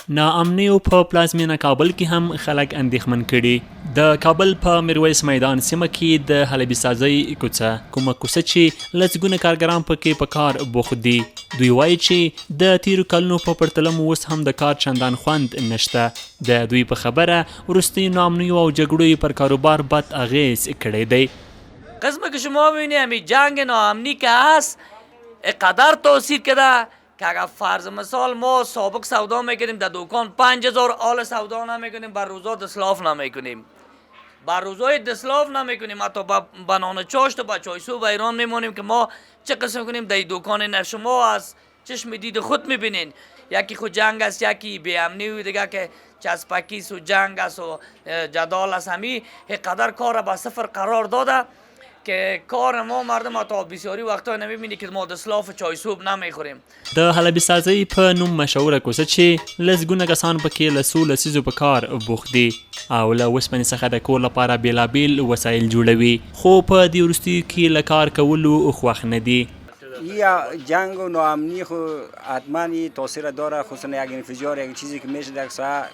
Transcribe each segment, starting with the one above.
ناامنیو په پلازمینه کابل کې هم خلک اندېښمن کړي. د کابل په میرویس میدان سیمه کې د حلبي سازۍ کومه کوڅه چې لسګونه کارګران پکې په کار بوخت دي. دوی وایي چې د تیرو کلونو په پرتله اوس هم د کار چندان خوند نشته. د دوی په خبره وروستیو ناامنیو او جګړو پر کاروبار بد اغیز کړی دی. قسم که شما ببینید همین جنگ ناامنی که هست قدر تاثیر کرده که اگر فرض مثال ما سابق سودا میکنیم در دکان 5000 آل سودا نمیکنیم، بر روزا دسلاف نمیکنیم، بر روزای دسلاف نمیکنیم، حتی با بنان چاشت و با چای سوب ایران میمونیم که ما چه قسم کنیم در دکان نه. شما از چشم دید خود میبینین یکی خود جنگ است، یکی بی امنی و دیگه که چسبکیست و جنگ است و جدال است. همی قدر کار به صفر قرار داده که کار ما مردم تا بسیاری وقتا نمیبینی که ما دسلاف چای سوب نمیخوریم. د حلبي سازۍ په نوم مشهوره کوڅه چې لسګونه کسان پکې له څو لسیزو په کار بوخت دي او له اوسپنې څخه د کور لپاره بېلابېل وسایل جوړوي، خو په دې وروستیو کې له کار کولو خوښ نه دي. یا جنگ و ناامنی خو حتما تاثیر داره، خصوصا یک انفجار، یک چیزی که میشه در ساعت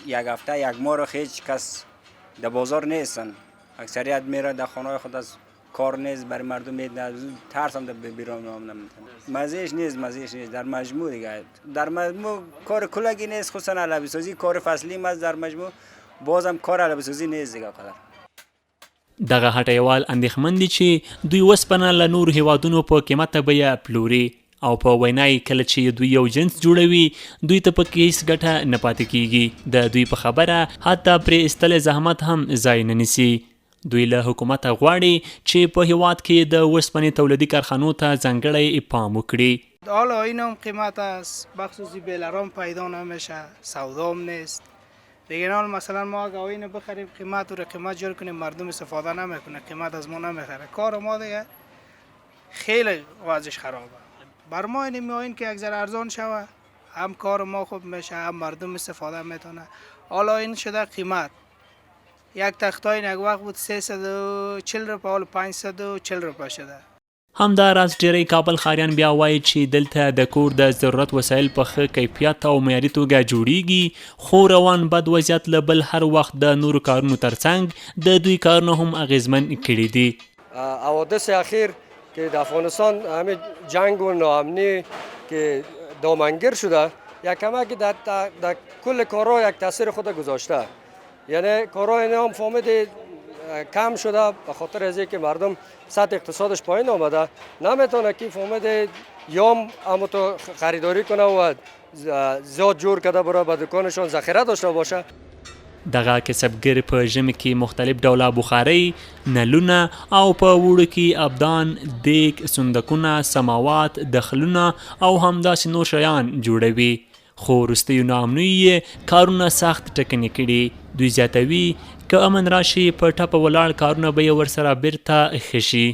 یک هفته یک ماه رو هیچ کس در بازار نیستن، اکثریت میره در خانه خود از کار نیست، برای مردم میدن ترس هم در بیرون نمیتونن. مزهش نیست در مجموع دیگه. در مجموع کار کلگی نیست، خصوصا حلبی سازی کار فصلی ماست، در مجموع بازم کار حلبی سازی نیست دیگه قدر. دغه هټیوال اندېښمن دي چې دوی اوسپنه له نورو هیوادونو په قیمته بیه پلوري او په وینای کله چې دوی یو جنس جوړوي دوی ته پکې هیڅ ګټه نه پاتې کیږي. د دوی په خبره حتی پرې ایستل زحمت هم ځای نه نیسي. دوی له حکومته غواړي چې په هیواد کې د اوسپنې تولیدي کارخانو ته ځانګړی پام وکړي. حالا این هم قیمت است، بخصوصی بیلرام پیدا نمیشه، سودام نیست دیگه. حال مثلا ما اگه اینو بخریم قیمت رو قیمت جور کنیم مردم استفاده نمیکنه، قیمت از ما نمیخره. کار ما دیگه خیلی وضعش خرابه. بر ما این میاین که یک ذره ارزان شوه، هم کار ما خوب میشه، هم مردم استفاده میتونه. حالا این شده قیمت یک تختای یک وقت بود 340 روپیه، حالا 540 روپیه شده. همداراز ډیری کابل ښاریان بیا وایي چې دلته د کور د ضرورت وسایل په ښه کیفیت او معیاري توګه جوړیږي، خو روان بد وضعیت له بل هر وخت د نورو کارونو ترڅنګ د دوی کارونه هم اغیزمن کړي دي. حوادث اخیر که در افغانستان همه جنگ و ناامنی که دامنگیر شده یک کمک در کل کارها یک تاثیر خود گذاشته. یعنی کارهای هم فهمید کم شده به خاطر از اینکه مردم سطح اقتصادش پایین آمده، نمیتونه که فهمید یام اما تو خریداری کنه و زیاد جور کرده برای به دکانشان ذخیره داشته باشه. دغه کسبګر په ژمي کې مختلف ډوله بخارۍ، نلونه او په اوړي کې ابدان، دیګ، صندوقونه، سماوات، دخلونه او همداسې نور شیان جوړوي. خو وروستیو ناامنیو یې کارونه سخت ټکني کړي. دوی زیاتوي که امن راشي په ټپه ولاړ کارونه به یې ورسره بیرته ښه شي.